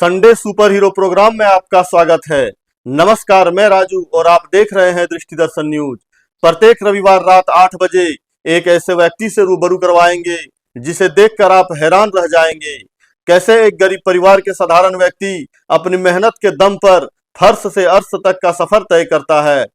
Sunday super hero programme में आपका स्वागत है। नमस्कार, मैं राजू और आप देख रहे हैं दृष्टि दर्शन न्यूज। प्रत्येक रविवार रात 8 बजे एक ऐसे व्यक्ति से रूबरू करवाएंगे जिसे देखकर आप हैरान रह जाएंगे। कैसे एक गरीब परिवार के साधारण व्यक्ति अपनी मेहनत के दम पर फर्श से अर्श तक का सफर तय करता है।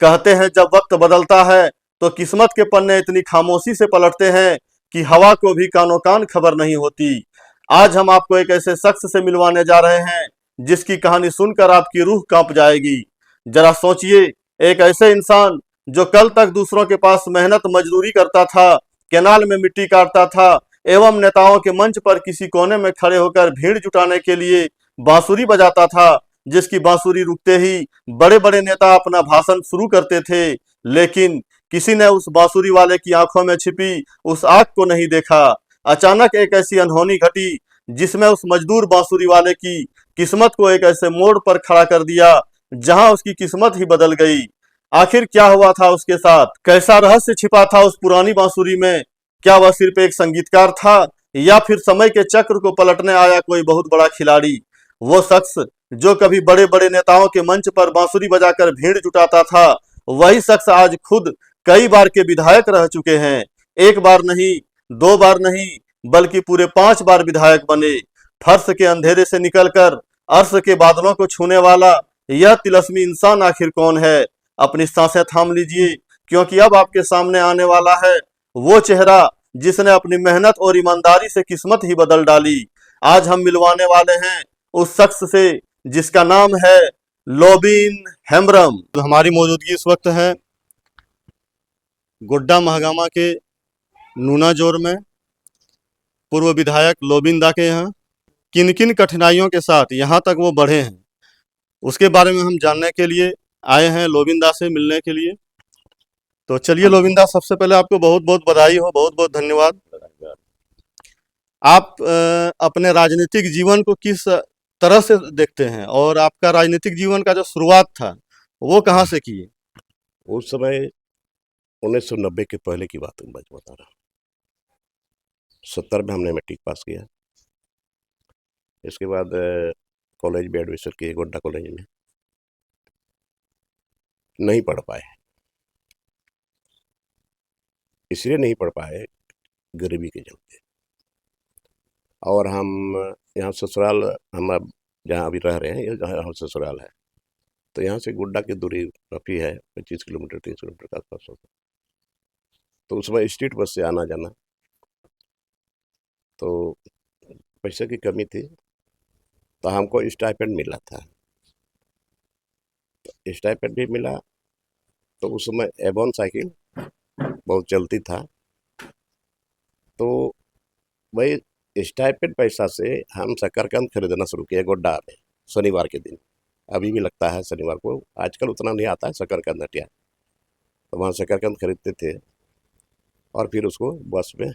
कहते हैं जब वक्त बदलता है तो किस्मत के पन्ने इतनी खामोशी से पलटते हैं कि हवा को भी कानो कान खबर नहीं होती। आज हम आपको एक ऐसे शख्स से मिलवाने जा रहे हैं जिसकी कहानी सुनकर आपकी रूह कांप जाएगी। जरा सोचिए, एक ऐसे इंसान जो कल तक दूसरों के पास मेहनत मजदूरी करता था, केनाल में मिट्टी काटता था एवं नेताओं के मंच पर किसी कोने में खड़े होकर भीड़ जुटाने के लिए बांसुरी बजाता था, जिसकी बांसुरी रुकते ही बड़े बड़े नेता अपना भाषण शुरू करते थे, लेकिन किसी ने उस बांसुरी वाले की आंखों में छिपी उस आग को नहीं देखा। अचानक एक ऐसी अनहोनी घटी जिसमें उस मजदूर बांसुरी वाले की किस्मत को एक ऐसे मोड़ पर खड़ा कर दिया जहां उसकी किस्मत ही बदल गई। आखिर क्या हुआ था उसके साथ, कैसा रहस्य छिपा था उस पुरानी बांसुरी में? क्या वह सिर्फ एक संगीतकार था या फिर समय के चक्र को पलटने आया कोई बहुत बड़ा खिलाड़ी? वो शख्स जो कभी बड़े बड़े नेताओं के मंच पर बांसुरी बजाकर भीड़ जुटाता था, वही शख्स आज खुद कई बार के विधायक रह चुके हैं। एक बार नहीं, दो बार नहीं, बल्कि पूरे 5 बार विधायक बने। फर्श के अंधेरे से निकलकर अर्श के बादलों को छूने वाला यह तिलस्मी इंसान आखिर कौन है? अपनी सांसें थाम लीजिए, क्योंकि अब आपके सामने आने वाला है वो चेहरा जिसने अपनी मेहनत और ईमानदारी से किस्मत ही बदल डाली। आज हम मिलवाने वाले हैं उस शख्स से जिसका नाम है लोबिन हेम्ब्रम। हमारी मौजूदगी इस वक्त है गोड्डा महागामा के नूनाजोर में, पूर्व विधायक लोबिन दा के यहाँ। किन किन कठिनाइयों के साथ यहाँ तक वो बढ़े हैं, उसके बारे में हम जानने के लिए आए हैं, लोबिन दा से मिलने के लिए। तो चलिए लोबिन दा, सबसे पहले आपको बहुत बहुत बधाई हो, बहुत बहुत धन्यवाद। आप अपने राजनीतिक जीवन को किस तरह से देखते हैं और आपका राजनीतिक जीवन का जो शुरुआत था वो कहाँ से किए? उस समय 1990 के पहले की बात मैं बता रहा हूँ। 70 में हमने मैट्रिक पास किया। इसके बाद कॉलेज में एडमिशन किए, गोड्डा कॉलेज में। नहीं पढ़ पाए, इसलिए नहीं पढ़ पाए गरीबी के चलते। और हम यहाँ ससुराल, हम अब जहाँ अभी रह रहे हैं, ये जहाँ हम ससुराल है, तो यहाँ से गोड्डा की दूरी काफ़ी है, 25 किलोमीटर 30 किलोमीटर के आसपास होता। तो उसमें स्ट्रीट बस से आना जाना, तो पैसे की कमी थी, तो हमको स्टाइपेंड मिला था। स्टाइपेंड भी मिला, तो उस समय एबॉन साइकिल बहुत चलती था। तो वही स्टाइपेंड पैसा से हम शकरकंद खरीदना शुरू किया गोड्डा में, शनिवार के दिन। अभी भी लगता है शनिवार को, आजकल उतना नहीं आता है शकरकंद हटिया। तो वहाँ शकरकंद खरीदते थे और फिर उसको बस में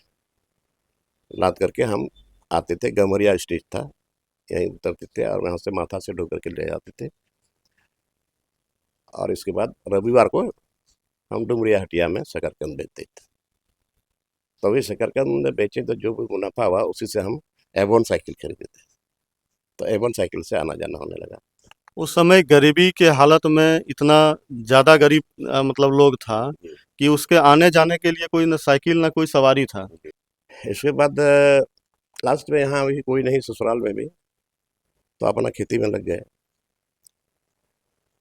लाद करके हम आते थे। गमरिया स्टेज था, यहीं उतरते थे और वहाँ से माथा से ढो करके ले जाते थे। और इसके बाद रविवार को हम डुमरिया हटिया में शकरकंद बेचते थे। तो अभी शकरकंद बेचे तो जो भी मुनाफा हुआ उसी से हम एवॉन साइकिल खरीदे थे। तो एवॉन साइकिल से आना जाना होने लगा। उस समय गरीबी के हालत में इतना ज़्यादा गरीब मतलब लोग था कि उसके आने जाने के लिए कोई न साइकिल न कोई सवारी था। इसके बाद लास्ट में यहाँ अभी कोई नहीं, ससुराल में भी, तो अपना खेती में लग गए।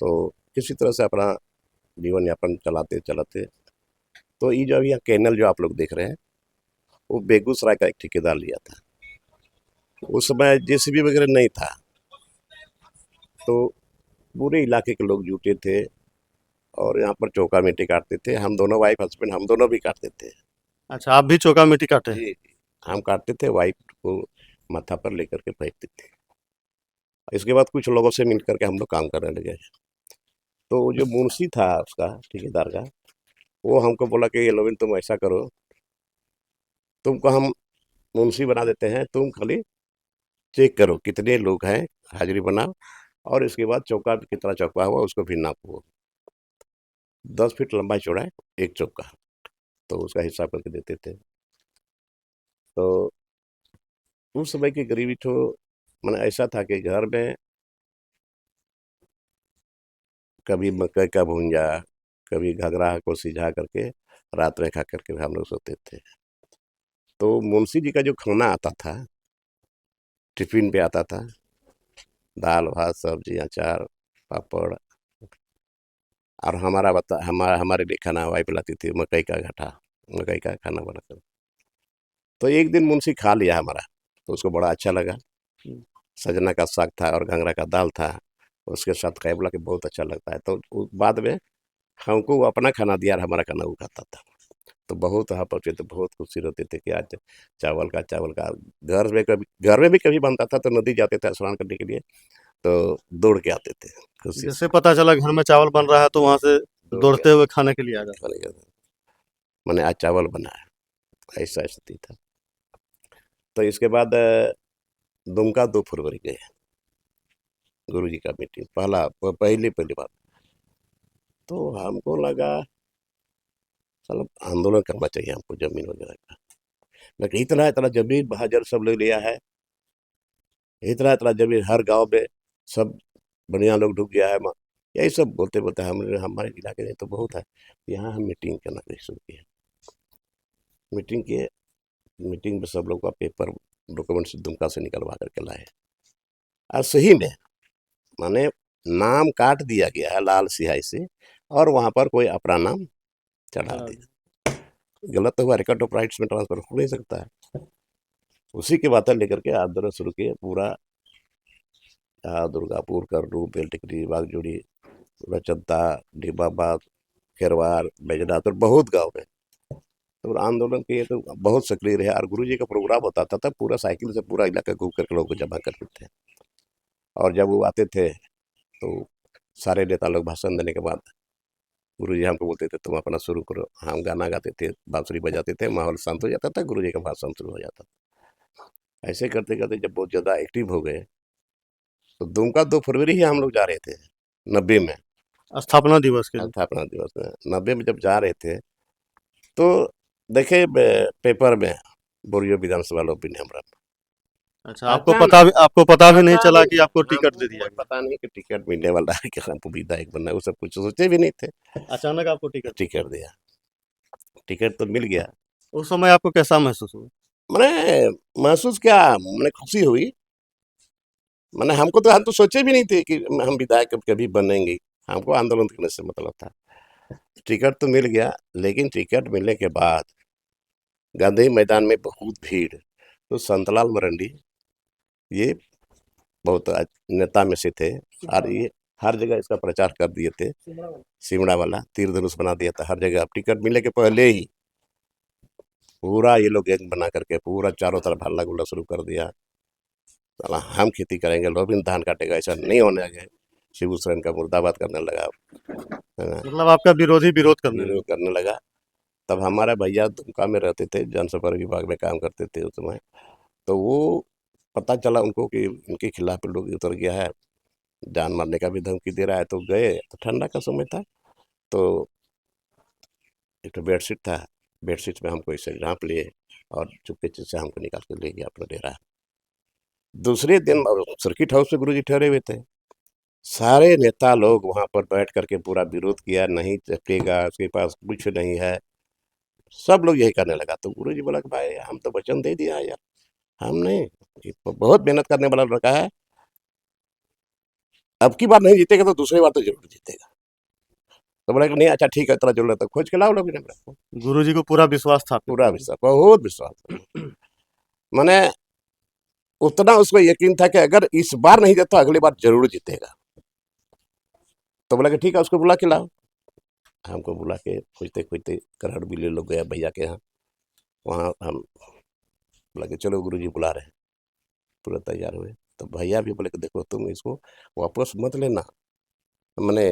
तो किसी तरह से अपना जीवन यापन चलाते चलाते, तो ये जो अभी यहाँ कैनल जो आप लोग देख रहे हैं, वो बेगूसराय का एक ठेकेदार लिया था। उस समय जेसीबी वगैरह नहीं था, तो पूरे इलाके के लोग जुटे थे और यहाँ पर चौका मिट्टी काटते थे। हम दोनों वाइफ हस्बैंड, हम दोनों भी काटते थे। अच्छा, आप भी चौका मिट्टी काटे हैं? जी, हम काटते थे, वाइफ को माथा पर लेकर के फेंकते थे। इसके बाद कुछ लोगों से मिल करके हम लोग काम करने लगे। तो जो मुंशी था उसका, ठेकेदार का, वो हमको बोला कि ये लोबिन तुम ऐसा करो, तुमको हम मुंशी बना देते हैं, तुम खाली चेक करो कितने लोग हैं, हाजिरी बनाओ, और इसके बाद चौका कितना चौका हुआ उसको फिर नापो। 10 फीट लंबाई चौड़ाई एक चौका, तो उसका हिसाब करके देते थे। तो उस समय की गरीबी तो मैंने ऐसा था कि घर में कभी मकई का भूंजा, कभी घघरा को सिझा करके रात में खा करके हम लोग सोते थे। तो मुंशी जी का जो खाना आता था, टिफिन पे आता था, दाल भात सब्जी अचार पापड़, और हमारे लिए खाना वाइफ लाती थी मकई का घाटा, मकई का खाना बनाकर। तो एक दिन मुंशी खा लिया हमारा, तो उसको बड़ा अच्छा लगा। सजना का साग था और घंगरा का दाल था, उसके साथ कई बोला कि बहुत अच्छा लगता है। तो बाद में हमको वो अपना खाना दिया और हमारा खाना वो खाता था। तो बहुत वहाँ पहुँचे तो बहुत खुशी रहती थी कि आज चावल का घर में भी कभी बनता था तो नदी जाते थे स्नान करने के लिए, तो दौड़ के आते थे खुशी से। जैसे पता चला घर में चावल बन रहा है तो वहां से दौड़ के दौड़ते हुए खाने के लिए आ जाते। बन गया था, मैंने आज चावल बनाया, ऐसा स्थिति था। तो इसके बाद दुमका 2 फरवरी गए गुरु जी का मीटिंग, पहली बार। तो हमको लगा चलो आंदोलन करना चाहिए हमको जमीन वगैरह का। लेकिन इतना इतना जमीन बहाजर सब ले लिया है, इतना इतना जमीन हर गांव में सब बढ़िया लोग ढुक गया है। यही सब बोलते बोलते हम हमारे इलाके में तो बहुत है। यहाँ हम मीटिंग करना शुरू किए। मीटिंग किए, मीटिंग में सब लोग का पेपर डॉक्यूमेंट्स दुमका से निकलवा करके लाए। और सही में माने नाम काट दिया गया है लाल सिहाई से, और वहां पर कोई अपना नाम चढ़ा दिया। गलत हुआ, रिकॉर्ड ऑफ राइट्स में ट्रांसफर हो नहीं सकता है। उसी की बातें लेकर के आंदोलन शुरू किए पूरा। दुर्गापुर, करनू, बेलटिकरी, बागजोड़ी, रचद्दा, डिबाबाद, खेरवार, बैजनाथ और बहुत गांव में तो आंदोलन किए। तो बहुत सक्रिय रहे और गुरु जी का प्रोग्राम होता था तब पूरा साइकिल से पूरा इलाका घूम करके लोगों को जमा करते थे। और जब वो आते थे तो सारे नेता लोग भाषण देने के बाद गुरु जी हमको बोलते थे तुम अपना शुरू करो। हम गाना गाते थे, बांसुरी बजाते थे, माहौल शांत हो जाता था, गुरु जी का भाषण शुरू हो जाता था। ऐसे करते करते जब बहुत ज़्यादा एक्टिव हो गए तो दुमका 2 फरवरी ही हम लोग जा रहे थे 90 में, स्थापना दिवस के दिन। स्थापना दिवस में 90 में जब जा रहे थे तो देखे पेपर में बोरियो विधानसभा लोग भी हमरा। अच्छा, आपको पता भी नहीं चला कि आपको टिकट दे दिया कोई गया। पता नहीं कि टिकट मिलने वाला है कि हमको विधायक बनना है, वो सब कुछ सोचे भी नहीं थे। अचानक आपको टिकट। टिकट दिया, टिकट तो मिल गया। उस समय आपको कैसा महसूस हुआ? मैंने महसूस क्या, मैंने खुशी हुई। मैंने हम तो सोचे भी नहीं थे कि हम विधायक कभी बनेंगे। हमको आंदोलन करने से मतलब था। टिकट तो मिल गया, लेकिन टिकट मिलने के बाद गांधी मैदान में बहुत भीड़। तो संतलाल मरंडी ये बहुत नेता में से थे और ये हर जगह इसका प्रचार कर दिए थे। सिमड़ा वाला तीर धनुष बना दिया था हर जगह। अब टिकट मिलने के पहले ही पूरा ये लोग गैंग बना करके पूरा चारों तरफ हल्ला गुल्ला शुरू कर दिया। साला हम खेती करेंगे, लोबिन धान काटेगा, ऐसा नहीं होने लगे। शिबू सोरेन का मुर्दाबाद करने लगा, मतलब आपका विरोधी विरोध करने लगा। विरोध करने लगा। तब हमारे भैया दुमका में रहते थे, जनसंपर्क विभाग में काम करते थे उस समय। तो वो पता चला उनको कि इनके खिलाफ लोग उतर गया है, जान मारने का भी धमकी दे रहा है। तो गए, तो ठंडा का समय था, तो एक तो बेडशीट था, बेडशीट में हमको ऐसे झाँप लिए और चुपके से हमको निकाल के ले गया अपना डेरा। दूसरे दिन सर्किट हाउस पे गुरु जी ठहरे हुए थे। सारे नेता लोग वहां पर बैठ करके पूरा विरोध किया, नहीं चलेगा, उसके पास कुछ नहीं है। सब लोग यही करने लगा। तो गुरु जी बोला कि भाई हम तो वचन दे दिया यार, हम नहीं, ये तो बहुत मेहनत करने वाला लड़का है, अब की बार नहीं जीतेगा तो दूसरी बार तो जरूर जीतेगा। तो बोला कि नहीं अच्छा ठीक है, तेरा जरूरत है खोज के लाओ लोग मेरे को। गुरुजी को पूरा विश्वास था आपके पूरा ऊपर। विश्वास, बहुत विश्वास। मैंने उतना उसको यकीन था कि अगर इस बार नहीं जीता तो अगली बार जरूर जीतेगा। तो बोला कि ठीक है उसको बुला के लाओ। हमको बुला के खोजते खोजते करहड़ बिल्ली लोग गया भैया के यहाँ। वहाँ हम बोला कि चलो गुरुजी बुला रहे हैं, पूरा तैयार हुए। तो भैया भी बोले कि देखो तुम इसको वापस मत लेना, मैंने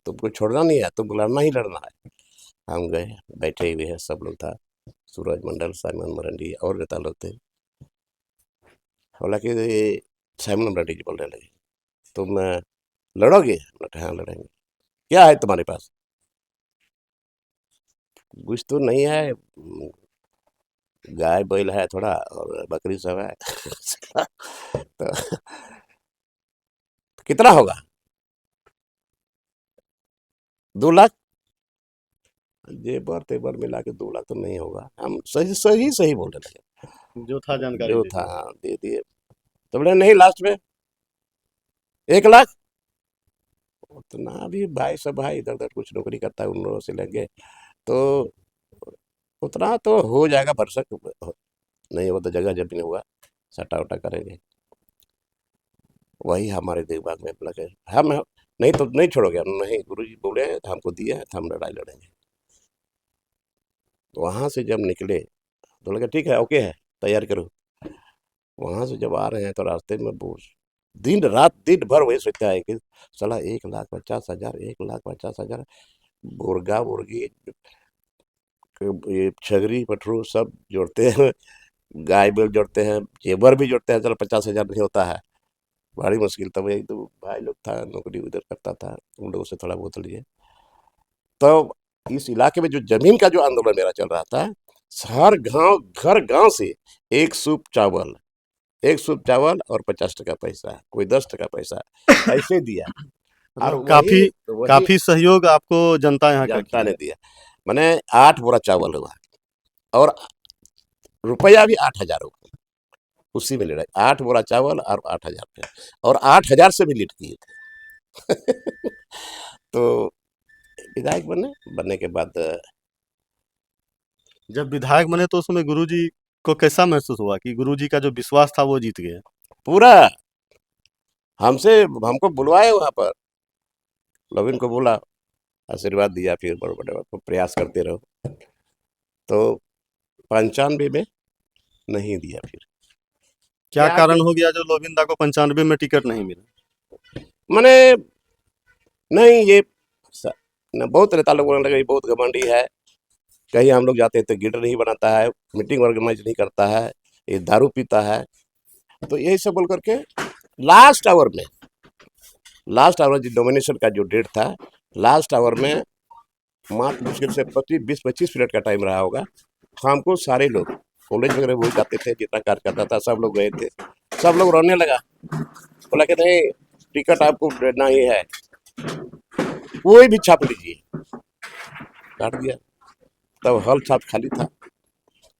तुमको छोड़ना नहीं है, तुमको लड़ना ही लड़ना है। हम गए, बैठे हुए हैं सब लोग था, सूरज मंडल, साइमन मरंडी और नेता लोग थे। हालांकि साइमन मरंडी जी बोलने लगे तुम लड़ोगे? मैंने कहा हाँ लड़ेंगे। क्या है तुम्हारे पास? कुछ तो नहीं है, गाय बैल है थोड़ा और बकरी सब है। तो कितना होगा? 2 लाख? जेबर तेबर मिला के 2 लाख तो नहीं होगा। हम सही सही सही बोलने लगे। जो था जानकारी जो दे था दी। हाँ, दे दिए। तो बोले नहीं, लास्ट में 1 लाख। उतना भी भाई सब भाई इधर उधर कुछ नौकरी करता है, उन लोगों से लेंगे तो उतना तो हो जाएगा भरसक। नहीं हो तो जगह जमीन होगा, सट्टा वट्टा करेंगे। वही हमारे दिमाग में लगे, हम नहीं तो नहीं छोड़ोगे हम, नहीं गुरुजी बोले हैं तो हमको दिए हैं तो हम लड़ाई लड़ेंगे। तो वहां से जब निकले तो लगा ठीक है, ओके है, तैयार करो। वहां से जब आ रहे हैं तो रास्ते में बोझ, दिन रात दिन भर वही सोचते हैं कि साला 1,50,000, 1,50,000 मुर्गा मुर्गी, ये छगरी पटरू सब जोड़ते हैं, गाय बैल जोड़ते हैं, जेवर भी जोड़ते हैं, चलो 50,000 नहीं होता है, बड़ी मुश्किल। तब एक दो भाई लोग था, नौकरी उधर करता था, उन लोगों से थोड़ा बहुत लिए। तो इस इलाके में जो जमीन का जो आंदोलन मेरा चल रहा था, हर गांव घर गांव से एक सूप चावल, 1 सूप चावल और 50 टका पैसा, कोई 10 टका पैसा ऐसे दिया। और मतलब वही काफी वही काफी सहयोग आपको जनता यहाँ का जनता किया। ने दिया। मैंने 8 बोरा चावल हुआ और रुपया भी 8,000 हुआ, उसी में ले रहे 8 बोरा चावल और 8,000 पे, और 8,000 से भी लीड किए थे। तो विधायक बने, बनने के बाद जब विधायक बने तो उस समय गुरुजी को कैसा महसूस हुआ कि गुरुजी का जो विश्वास था वो जीत गया? पूरा हमसे हमको बुलवाए वहां पर, लविन को बोला, आशीर्वाद दिया, फिर बड़े बड़े प्रयास करते रहो। तो 95 में नहीं दिया फिर। क्या क्या कारण हो गया जो लोविंदा को 95 में टिकट नहीं मिला? मैंने नहीं ये स- न, बहुत नेता लोग बोलने लगे ये बहुत घमंडी है, कहीं हम लोग जाते हैं तो गिटर नहीं बनाता है, मीटिंग ऑर्गेनाइज नहीं करता है, ये दारू पीता है। तो यही सब बोल करके लास्ट आवर में, लास्ट आवर जो डोमिनेशन का जो डेट था, लास्ट आवर में मात्र मुश्किल से 20-25 मिनट का टाइम रहा होगा। हमको सारे लोग कॉलेज वगैरह वो जाते थे, जितना कार्यकर्ता था सब लोग गए थे, सब लोग रोने लगा, बोला कि नहीं टिकट आपको देना ही है, कोई भी छाप लीजिए, काट दिया। तब हल छाप खाली था,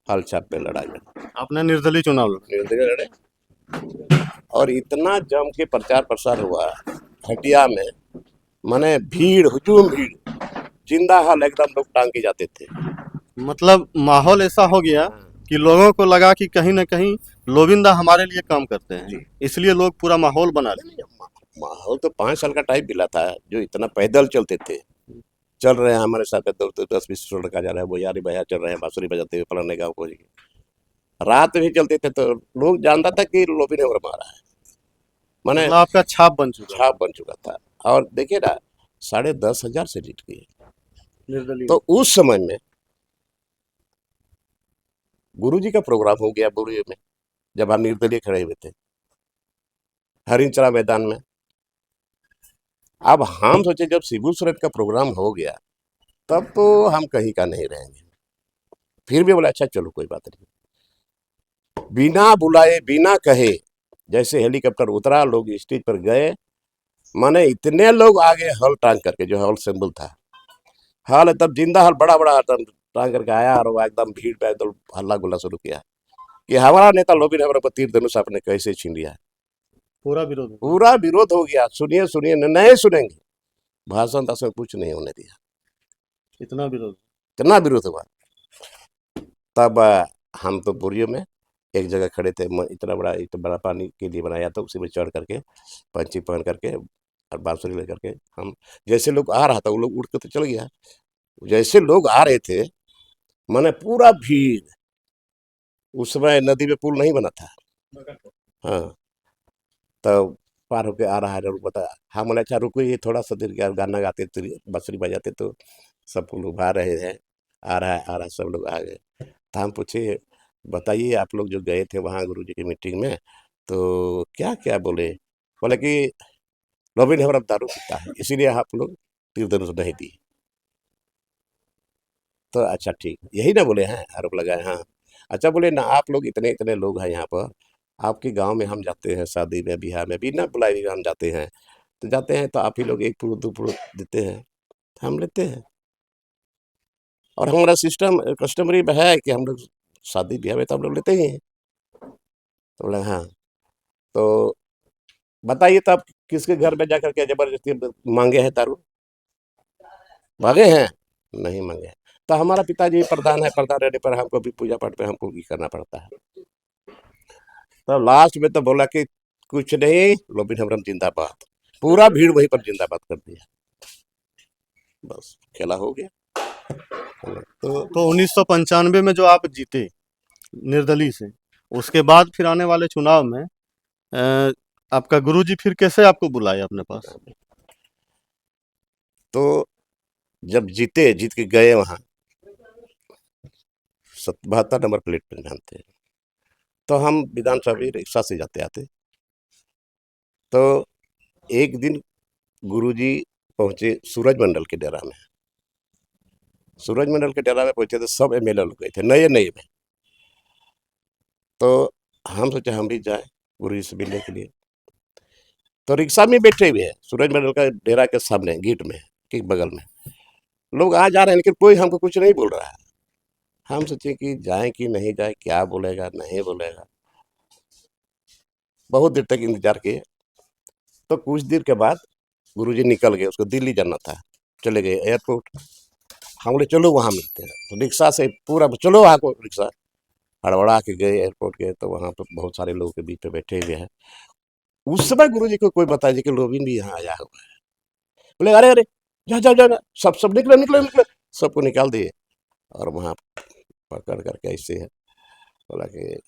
हल छाप में लड़ाई लड़ी, आपने निर्दलीय चुनाव लड़ा। निर्दलीय लड़े। और इतना जम के प्रचार प्रसार हुआ हटिया में, माने भीड़ हुजूम भीड़, जिंदा हाल एकदम लोग टांग के जाते थे। मतलब माहौल ऐसा हो गया हाँ, कि लोगों को लगा कि कहीं न कहीं लोविंदा हमारे लिए काम करते हैं, जी। इसलिए लोग पूरा माहौल बना नहीं, लिए। नहीं, माहौल तो 5 साल का टाइम मिला था, जो इतना पैदल चलते थे, चल रहे हैं हमारे साथ 10-20 लड़का जा रहा है, वो यारी भैया चल रहे हैं बांसुरी बजाते हुए फलाने गाँव को। रात भी चलते थे तो लोग जानता था कि लोबी ने मारा है, माने मतलब आपका छाप बन चुका छाप बन चुका था। और देखिए ना, 10,500 से जीत गए। निर्दलीय। तो उस समय में गुरुजी का प्रोग्राम हो गया बुरिये में, जब हम निर्दलीय खड़े हुए थे हरिंचरा मैदान में। अब हम सोचे जब शिबू सोरेन का प्रोग्राम हो गया तब तो हम कहीं का नहीं रहेंगे। फिर भी बोला अच्छा चलो कोई बात नहीं, बिना बुलाए बिना कहे जैसे हेलीकॉप्टर उतरा, लोग स्टेज पर गए, माने इतने लोग आगे हल टांग करके, जो हल सिंबल था, हल एकदम जिंदा हल बड़ा बड़ा एकदम टांग करके आया, और वो एकदम भीड़ पे एकदम हल्ला गुल्ला शुरू किया कि हमारा नेता लोबिन हमारे पर तीर धनुष आपने कैसे छीन लिया। पूरा विरोध हो गया। पूरा विरोध हो गया, सुनिए सुनिए नहीं सुनेंगे, भाषण ताषण कुछ नहीं होने दिया, इतना विरोध। इतना विरोध हुआ। तब हम तो बोरियो में एक जगह खड़े थे, इतना बड़ा पानी के लिए बनाया था, उसी में चढ़ करके पंची पहन करके और बांसुरी लेकर के हम, जैसे लोग आ रहा था वो लोग उड़ के तो चल गया, जैसे लोग आ रहे थे मैंने पूरा भीड़, उस समय नदी में पुल नहीं बना था। हाँ, तब पार होके आ रहा है, लोग बता, हम बोले अच्छा रुको ये थोड़ा सा देर, गाना गाते तो बांसुरी बजाते तो सब लोग आ रहे हैं, आ रहा है आ रहा है, सब लोग आ गए। तो हम पूछे बताइए आप लोग जो गए थे वहाँ गुरु जी की मीटिंग में तो क्या क्या बोले? बोले कि रॉबिन हमारा दारू पीता है इसीलिए आप लोग तीर धनुष नहीं दी। तो अच्छा ठीक यही ना बोले हैं, आरोप लगाए। हाँ, अच्छा बोले ना आप लोग इतने इतने लोग हैं यहाँ पर, आपके गांव में हम जाते हैं, शादी में ब्याह में बिना बुलाए भी हम जाते हैं, तो जाते हैं तो आप ही लोग 1 पुरुष 2 पुरुष देते हैं, तो हम लेते हैं। और हमारा सिस्टम कस्टमरी में है कि हम लोग शादी ब्याह में तो हम लोग लेते ही हैं। तो बोले हाँ, तो बताइए तो आप किसके घर में जाकर के जबरदस्ती मांगे हैं दारू? मांगे हैं? नहीं मांगे हैं। तो हमारा पिताजी प्रधान है, प्रधान रहने पर हमको भी पूजा पाठ में हमको भी करना पड़ता है। तो लास्ट में तो बोला कि कुछ नहीं, लोबिन हमरम जिंदाबाद। पूरा भीड़ वहीं पर जिंदाबाद कर दिया, बस खेला हो गया। तो तो 1995 में जो आप जीते निर्दलीय से, उसके बाद फिर आने वाले चुनाव में आपका गुरुजी फिर कैसे आपको बुलाए अपने पास? तो जब जीते, जीत के गए वहां, 72 नंबर प्लेट पे हम थे, तो हम विधानसभा रिक्शा से जाते आते। तो एक दिन गुरुजी पहुंचे सूरज मंडल के डेरा में। सूरज मंडल के डेरा में पहुंचे तो सब एमएलए लोग गए थे, नए नए में। तो हम सोचे हम भी जाए गुरुजी से मिलने के लिए। तो रिक्शा में बैठे हुए हैं, सूरज मंडल का डेरा के सामने गेट में के बगल में लोग आ जा रहे हैं, लेकिन कोई हमको कुछ नहीं बोल रहा है। हम सोचे कि जाए कि नहीं जाए, क्या बोलेगा नहीं बोलेगा। बहुत देर तक इंतजार किए। तो कुछ देर के बाद गुरुजी निकल गए, उसको दिल्ली जाना था, चले गए एयरपोर्ट। हम बोले चलो वहाँ मिलते हैं, तो रिक्शा से पूरा चलो वहाँ को, रिक्शा हड़बड़ा के गए, एयरपोर्ट गए, तो वहाँ पे बहुत सारे लोगों के बीच में बैठे हुए हैं। उस समय गुरुजी को कोई बता जी कि लोबिन भी यहाँ आया हुआ है। बोले अरे अरे, जा जा जा, सब सब निकले निकले निकले, सबको निकाल दिए। और वहाँ पकड़ करके ऐसे है, बोला कि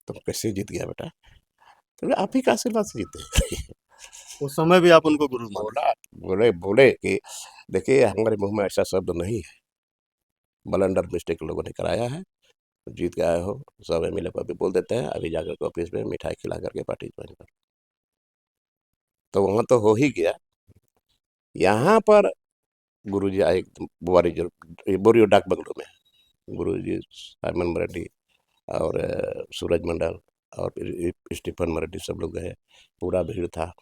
तुम कैसे जीत गया बेटा? तो बोले, आप ही का आशीर्वाद से जीते। उस समय भी आप उनको गुरु माने? बोला, बोले बोले कि देखिए हमारे मुंह में ऐसा शब्द नहीं है, ब्लंडर मिस्टेक लोगों ने कराया है, जीत के आए हो, सब एमएलए को अभी बोल देते हैं, अभी जाकर के ऑफिस में मिठाई खिला करके पार्टी ज्वाइन कर। तो वहां तो हो ही गया। यहाँ पर गुरुजी आए बुआरी बोरियो डाक बंगलो में। गुरुजी साइमन मराठी और सूरज मंडल और फिर स्टीफन मराठी सब लोग गए, पूरा भीड़ था।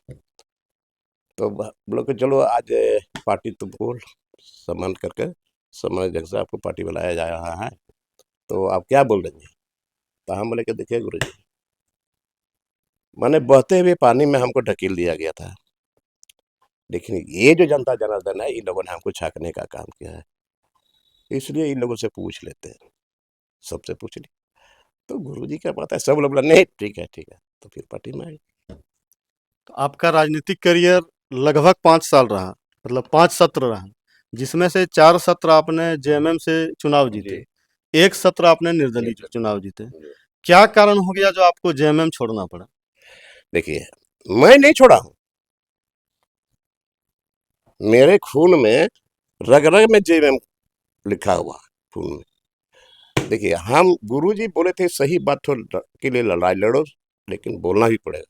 तो बोलो कि चलो आज पार्टी तुमको सम्मान करके समय जगह से आपको पार्टी बुलाया जा रहा है, तो आप क्या बोल देंगे? तो हम बोले कि देखिए गुरुजी, माने बहते हुए पानी में हमको ढकेल दिया गया था, लेकिन ये जो जनता जनार्दन है, इन लोगों ने हमको छाकने का काम किया है, इसलिए इन लोगों से पूछ लेते हैं, सबसे पूछ ली। तो गुरुजी क्या बात है, सब लोग बोला नहीं ठीक है ठीक है, तो फिर पार्टी में आए। तो आपका राजनीतिक करियर लगभग 5 साल रहा, मतलब 5 सत्र रहा, जिसमें से 4 सत्र आपने जेएमएम से चुनाव जीते, जी 1 सत्र आपने निर्दलीय जी चुनाव जीते। जी। क्या कारण हो गया जो आपको जेएमएम छोड़ना पड़ा? देखिए, मैं नहीं छोड़ा हूँ, मेरे खून में रग रग में जेएमएम लिखा हुआ है, खून में। देखिए हम गुरुजी बोले थे सही बात के लिए लड़ाई लड़ो, लेकिन बोलना भी पड़ेगा।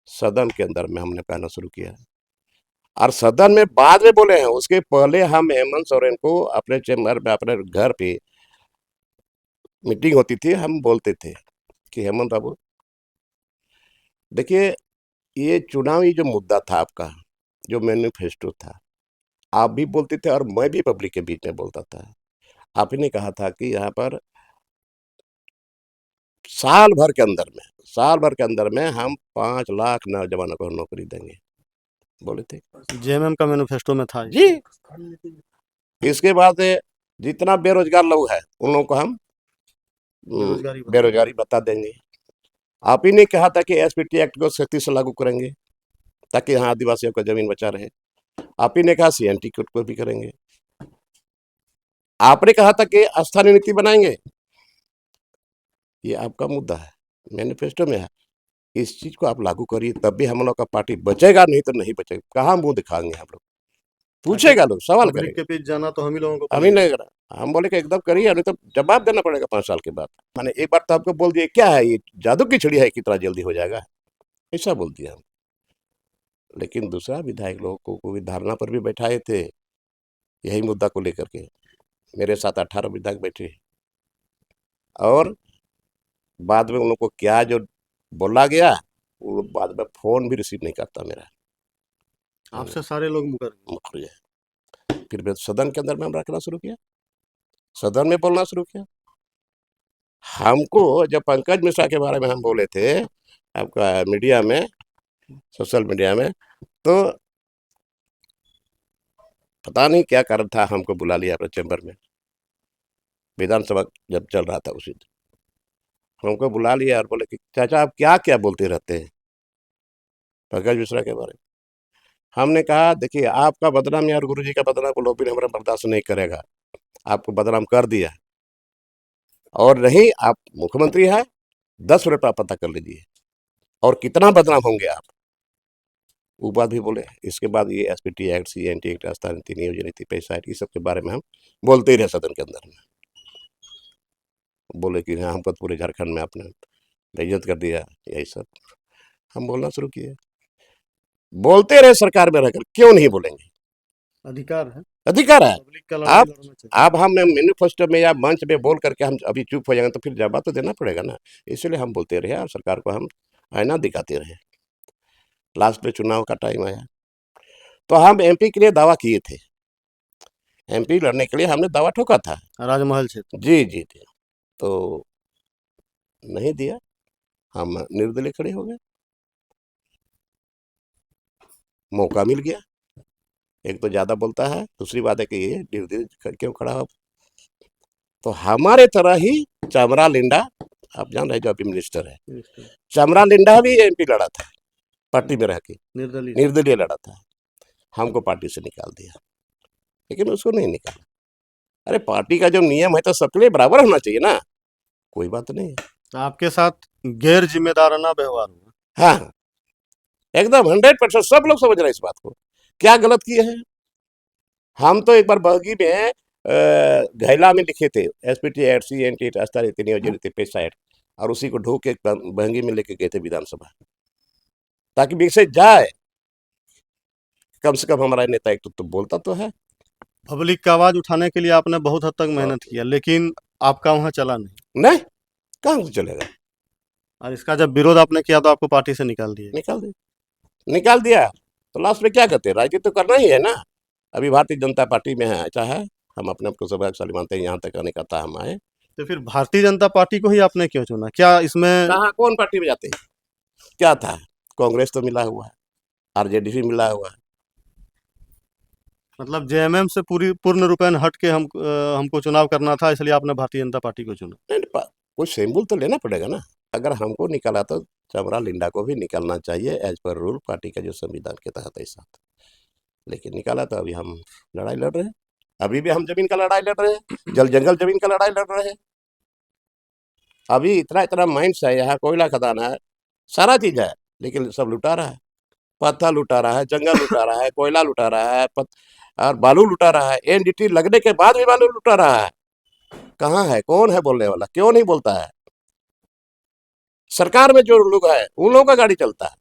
सदन के अंदर में हमने कहना शुरू किया, और सदन में बाद में बोले हैं, उसके पहले हम हेमंत सोरेन को अपने चेम्बर में, अपने घर पे मीटिंग होती थी, हम बोलते थे कि हेमंत बाबू देखिए, ये चुनावी जो मुद्दा था आपका, जो मैनिफेस्टो था, आप भी बोलते थे और मैं भी पब्लिक के बीच में बोलता था। आपने कहा था कि यहाँ पर साल भर के अंदर में, साल भर के अंदर में हम 5 लाख नौजवानों को नौकरी देंगे, बोले थे जेएमएम का मैनिफेस्टो में था ये। जी। इसके बाद जितना बेरोजगार लोग हैं उन लोगों को हम बेरोजगारी भत्ता। बेरोजगारी भत्ता देंगे। आप ही ने कहा था कि एसपीटी एक्ट को सख्ती से लागू करेंगे, ताकि यहाँ आदिवासियों का जमीन बचा रहे। आप ही ने कहा सीएनटी कोड को भी करेंगे। आपने कहा था कि स्थानीय नीति बनाएंगे, ये आपका मुद्दा है, मैनिफेस्टो में है। इस चीज को आप लागू करिए, तब भी हम लोग का पार्टी बचेगा, नहीं तो नहीं बचेगा। कहाँ मुंह दिखाएंगे हम लोग? पूछेगा लोग, सवाल पब्लिक करेगा। के बीच जाना तो हम ही लोगों को हम ही पड़ेगा। नहीं करा, हम बोले कि एकदम करिए, नहीं तो जवाब देना पड़ेगा 5 साल के बाद। मैंने एक बार तो आपको बोल दिया, क्या है ये जादू की छड़ी है, कितना जल्दी हो जाएगा, ऐसा बोल दिया हम। लेकिन दूसरा विधायक लोगों को भी धारणा पर भी बैठाए थे, यही मुद्दा को लेकर के। मेरे साथ 18 विधायक बैठे, और बाद में उन लोग को क्या जो बोला गया, वो लोग बाद में फोन भी रिसीव नहीं करता मेरा। आपसे सारे लोग मुकर गए। मुखर गया। फिर मैं सदन के अंदर में हम रखना शुरू किया, सदन में बोलना शुरू किया। हमको जब पंकज मिश्रा के बारे में हम बोले थे आपका मीडिया में, सोशल मीडिया में, तो पता नहीं क्या कारण था, हमको बुला लिया अपने चैम्बर में, विधानसभा जब चल रहा था उसी दिन हमको बुला लिया और बोले कि चाचा आप क्या क्या बोलते रहते हैं पंकज मिश्रा के बारे में। हमने कहा देखिए आपका बदनाम या गुरु जी का बदनाम को लोग भी हमारा बर्दाश्त नहीं करेगा, आपको बदनाम कर दिया और नहीं आप मुख्यमंत्री है, 10 मिनट आप पता कर लीजिए और कितना बदनाम होंगे आप। वो बात भी बोले। इसके बाद ये एसपीटी एक्ट, सीएनटी एक्ट, आस्था नीति, नियोजन नीति, पैसा एक्ट, इस सब के बारे में हम बोलते ही रहे सदन के अंदर में। बोले कि हाँ हमको तो पूरे झारखंड में आपने बेइज्जत कर दिया, यही सब हम बोलना शुरू किए। बोलते रहे सरकार में रहकर, क्यों नहीं बोलेंगे, अधिकार है, अधिकार है। पब्लिक का लड़ाई आप लड़ना चाहिए। आप हम मैनिफेस्टो में या मंच में बोल करके हम अभी चुप हो जाएंगे तो फिर जवाब तो देना पड़ेगा ना, इसलिए हम बोलते रहे और सरकार को हम आईना दिखाते रहे। लास्ट में चुनाव का टाइम आया तो हम एमपी के लिए दावा किए थे, एमपी लड़ने के लिए हमने दावा ठोका था, राजमहल क्षेत्र। जी जी जी, तो नहीं दिया, हम निर्दलीय खड़े हो गए। मौका मिल गया, एक तो ज्यादा बोलता है, दूसरी बात है कि ये निर्दलीय क्यों खड़ा हो। तो हमारे तरह ही चमरा लिंडा, आप जान रहे जो अभी मिनिस्टर है, चमरा लिंडा भी एमपी लड़ा था, पार्टी में रह के निर्दलीय निर्दलीय लड़ा था, हमको पार्टी से निकाल दिया, लेकिन उसको नहीं निकाला। अरे पार्टी का जो नियम है तो सबके लिए बराबर होना चाहिए ना, कोई बात नहीं है। तो आपके साथ गैर जिम्मेदाराना व्यवहार हुआ। हाँ एकदम 100% सब लोग समझ रहे हैं इस बात को, क्या गलत किए हैं। हम तो एक बार बहगी में घैला में लिखे थे एसपीटी एक्ट, सीएनटी, आस्था नीति, नियोजन नीति, पैसा एक्ट, और उसी को ढो के बहंगी में लेके गए थे विधानसभा, ताकि मैसेज जाए, कम से कम हमारा नेता एक तो बोलता तो है। पब्लिक का आवाज उठाने के लिए आपने बहुत हद तक मेहनत किया, लेकिन आपका वहां चला नहीं। नहीं, कहाँ से चलेगा, और इसका जब विरोध आपने किया तो आपको पार्टी से निकाल दिया। निकाल दिया तो लास्ट में क्या करते हैं, राजनीति तो करना ही है ना। अभी भारतीय जनता पार्टी में है, अच्छा है, हम अपने आप को सौभाग्यशाली मानते हैं, यहाँ तक आने का था हम आए। तो फिर भारतीय जनता पार्टी को ही आपने क्यों चुना, क्या इसमें? कहाँ कौन पार्टी में जाते हैं, क्या था, कांग्रेस तो मिला हुआ है, आरजेडी भी मिला हुआ है। मतलब जेएमएम से पूर्ण रूपेण हट के हमको चुनाव करना था, इसलिए आपने भारतीय जनता पार्टी को चुना। नहीं, कुछ सिंबल तो लेना पड़ेगा ना। अगर हमको निकाला तो चमरा लिंडा को भी निकालना चाहिए एज पर रूल, पार्टी का जो संविधान के तहत ऐसा, लेकिन निकाला तो अभी हम लड़ाई लड़ रहे हैं, अभी भी हम जमीन का लड़ाई लड़ रहे हैं, जल जंगल जमीन का लड़ाई लड़ रहे हैं। अभी इतना इतना माइंस है, यहाँ कोयला खदान है, सारा चीज है, लेकिन सब लुटा रहा है, पत्थर लुटा रहा है, जंगल लुटा रहा है, कोयला लुटा रहा है, और बालू लुटा रहा है, एनडीटी लगने के बाद भी बालू लुटा रहा है। कहाँ है, कौन है बोलने वाला, क्यों नहीं बोलता है। सरकार में जो लोग है उन लोगों का गाड़ी चलता है,